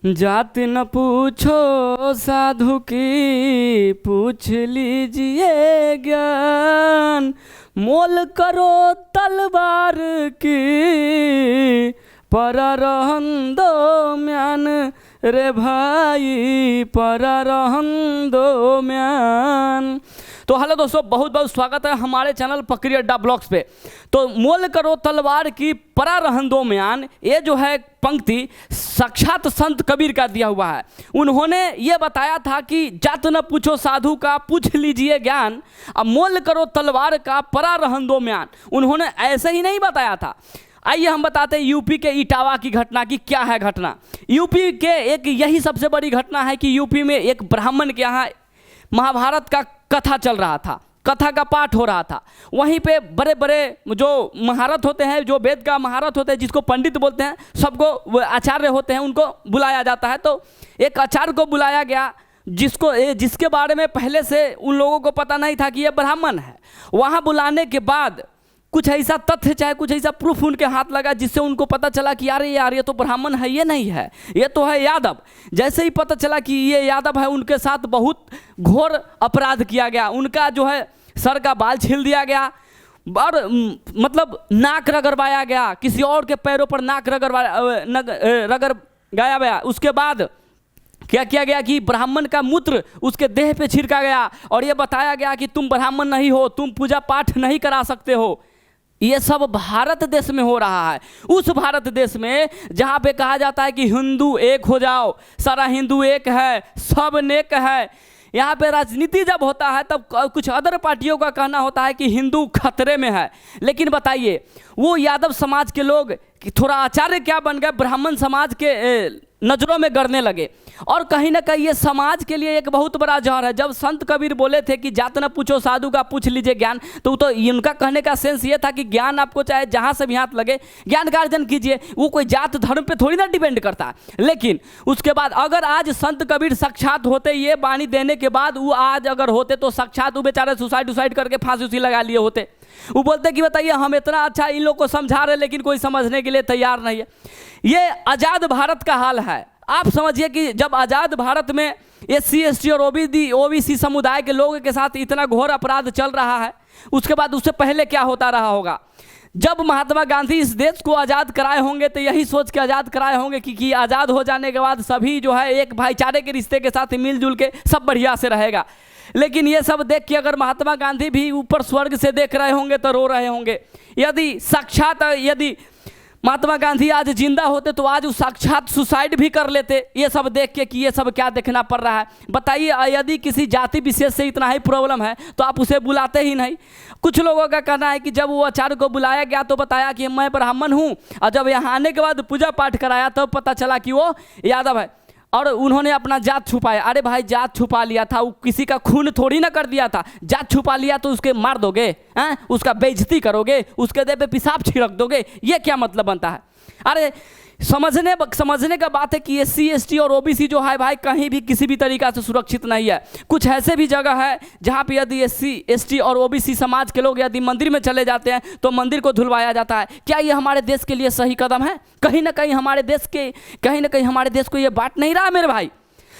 जात न पूछो साधु की, पूछ लीजिए ज्ञान। मोल करो तलवार की, परा रहन दो म्यान। रे भाई परा रहन दो म्यान। तो हेलो दोस्तों, बहुत बहुत स्वागत है हमारे चैनल पकड़ी अड्डा ब्लॉग्स पे। तो मोल करो तलवार की, परा रहन दो म्यान, ये जो है पंक्ति साक्षात संत कबीर का दिया हुआ है। उन्होंने ये बताया था कि जात न पूछो साधु का, पूछ लीजिए ज्ञान। अब मोल करो तलवार का, परा रहन दो म्यान, उन्होंने ऐसे ही नहीं बताया था। आइए हम बताते हैं यूपी के इटावा की घटना की क्या है घटना। यूपी के एक यही सबसे बड़ी घटना है कि यूपी में एक ब्राह्मण के यहाँ महाभारत का कथा चल रहा था, कथा का पाठ हो रहा था। वहीं पे बड़े बड़े जो महारत होते हैं, जो वेद का महारत होते हैं, जिसको पंडित बोलते हैं, सबको आचार्य होते हैं, उनको बुलाया जाता है। तो एक आचार्य को बुलाया गया जिसके बारे में पहले से उन लोगों को पता नहीं था कि ये ब्राह्मण है। वहाँ बुलाने के बाद कुछ ऐसा तथ्य, चाहे कुछ ऐसा प्रूफ उनके हाथ लगा जिससे उनको पता चला कि यार ये तो ब्राह्मण है, ये नहीं है, ये तो है यादव। जैसे ही पता चला कि ये यादव है, उनके साथ बहुत घोर अपराध किया गया। उनका जो है सर का बाल छील दिया गया और मतलब नाक रगड़वाया गया, किसी और के पैरों पर नाक रगड़ गाया गया। उसके बाद क्या किया गया कि ब्राह्मण का मूत्र उसके देह पे छिड़का गया और ये बताया गया कि तुम ब्राह्मण नहीं हो, तुम पूजा पाठ नहीं करा सकते हो। ये सब भारत देश में हो रहा है। उस भारत देश में जहाँ पे कहा जाता है कि हिंदू एक हो जाओ, सारा हिंदू एक है, सब नेक है। यहाँ पे राजनीति जब होता है तब कुछ अदर पार्टियों का कहना होता है कि हिंदू खतरे में है। लेकिन बताइए, वो यादव समाज के लोग थोड़ा आचार्य क्या बन गए, ब्राह्मण समाज के नज़रों में गड़ने लगे। और कहीं ना कहीं ये समाज के लिए एक बहुत बड़ा जहर है। जब संत कबीर बोले थे कि जात न पूछो साधु का, पूछ लीजिए ज्ञान, तो इनका कहने का सेंस ये था कि ज्ञान आपको चाहे जहाँ से भी हाथ लगे, ज्ञान का अर्जन कीजिए। वो कोई जात धर्म पे थोड़ी ना डिपेंड करता है। लेकिन उसके बाद अगर आज संत कबीर साक्षात होते, ये वाणी देने के बाद वो आज अगर होते, तो साक्षात वो बेचारे सुसाइड करके फांसी लगा लिए होते। वो बोलते कि बताइए, हम इतना अच्छा इन लोग को समझा रहे लेकिन कोई समझने के लिए तैयार नहीं है। ये आज़ाद भारत का हाल है। आप समझिए कि जब आज़ाद भारत में SC ST और OBC समुदाय के लोगों के साथ इतना घोर अपराध चल रहा है, उसके बाद उससे पहले क्या होता रहा होगा। जब महात्मा गांधी इस देश को आज़ाद कराए होंगे तो यही सोच के आज़ाद कराए होंगे कि आज़ाद हो जाने के बाद सभी जो है एक भाईचारे के रिश्ते के साथ मिलजुल के सब बढ़िया से रहेगा। लेकिन ये सब देख के अगर महात्मा गांधी भी ऊपर स्वर्ग से देख रहे होंगे तो रो रहे होंगे। यदि महात्मा गांधी आज जिंदा होते तो आज वो साक्षात सुसाइड भी कर लेते, ये सब देख के कि ये सब क्या देखना पड़ रहा है। बताइए, यदि किसी जाति विशेष से इतना ही प्रॉब्लम है तो आप उसे बुलाते ही नहीं। कुछ लोगों का कहना है कि जब वो आचार्य को बुलाया गया तो बताया कि मैं ब्राह्मण हूँ, और जब यहाँ आने के बाद पूजा पाठ कराया तब पता चला कि वो यादव है और उन्होंने अपना जात छुपाया। अरे भाई, जात छुपा लिया था, वो किसी का खून थोड़ी ना कर दिया था। जात छुपा लिया तो उसके मार दोगे, हैं? उसका बेइज्जती करोगे, उसके देह पे पेशाब छिड़क दोगे, ये क्या मतलब बनता है? अरे समझने का बात है कि SC ST और OBC जो है भाई कहीं भी किसी भी तरीका से सुरक्षित नहीं है। कुछ ऐसे भी जगह है जहाँ पे यदि SC ST और OBC समाज के लोग यदि मंदिर में चले जाते हैं तो मंदिर को धुलवाया जाता है। क्या ये हमारे देश के लिए सही कदम है? कहीं ना कहीं हमारे देश को ये बात नहीं रहा मेरे भाई।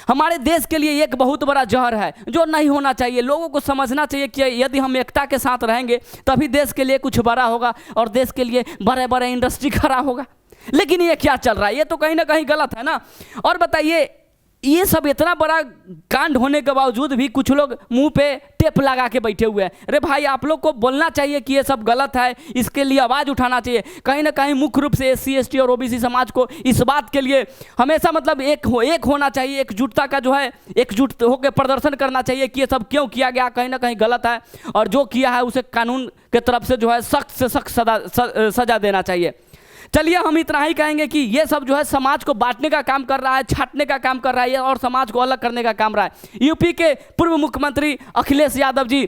हमारे देश के लिए एक बहुत बड़ा जहर है जो नहीं होना चाहिए। लोगों को समझना चाहिए कि यदि हम एकता के साथ रहेंगे तभी देश के लिए कुछ बड़ा होगा और देश के लिए बड़े बड़े इंडस्ट्री खड़ा होगा। लेकिन ये क्या चल रहा है? ये तो कहीं ना कहीं गलत है ना। और बताइए, ये सब इतना बड़ा कांड होने के बावजूद भी कुछ लोग मुंह पे टेप लगा के बैठे हुए हैं। अरे भाई, आप लोग को बोलना चाहिए कि ये सब गलत है, इसके लिए आवाज़ उठाना चाहिए। कहीं ना कहीं मुख्य रूप से SC ST और OBC समाज को इस बात के लिए हमेशा मतलब एक होना चाहिए, एकजुटता का जो है एकजुट होकर प्रदर्शन करना चाहिए कि ये सब क्यों किया गया, कहीं ना कहीं गलत है और जो किया है उसे कानून के तरफ से जो है सख्त से सख्त सजा देना चाहिए। चलिए, हम इतना ही कहेंगे कि ये सब जो है समाज को बांटने का काम कर रहा है, छाटने का काम कर रहा है और समाज को अलग करने का काम रहा है। यूपी के पूर्व मुख्यमंत्री अखिलेश यादव जी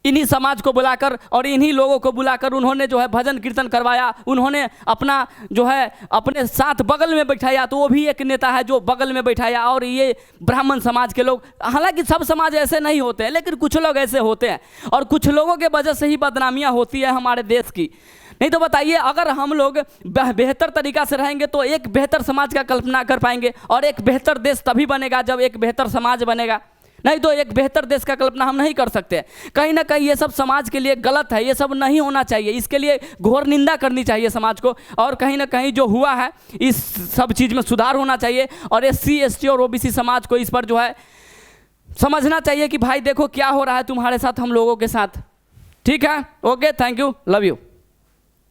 इन्हीं समाज को बुलाकर और इन्हीं लोगों को बुलाकर उन्होंने जो है भजन कीर्तन करवाया। उन्होंने अपना जो है अपने साथ बगल में बैठाया, तो वो भी एक नेता है जो बगल में बैठाया। और ये ब्राह्मण समाज के लोग, हालांकि सब समाज ऐसे नहीं होते हैं लेकिन कुछ लोग ऐसे होते हैं और कुछ लोगों के वजह से ही बदनामियाँ होती है हमारे देश की। नहीं तो बताइए, अगर हम लोग बेहतर तरीका से रहेंगे तो एक बेहतर समाज का कल्पना कर पाएंगे, और एक बेहतर देश तभी बनेगा जब एक बेहतर समाज बनेगा। नहीं तो एक बेहतर देश का कल्पना हम नहीं कर सकते। कहीं ना कहीं ये सब समाज के लिए गलत है, ये सब नहीं होना चाहिए, इसके लिए घोर निंदा करनी चाहिए समाज को। और कहीं ना कहीं जो हुआ है इस सब चीज़ में सुधार होना चाहिए, और SC ST और OBC समाज को इस पर जो है समझना चाहिए कि भाई देखो क्या हो रहा है तुम्हारे साथ, हम लोगों के साथ। ठीक है, okay, thank you, love you.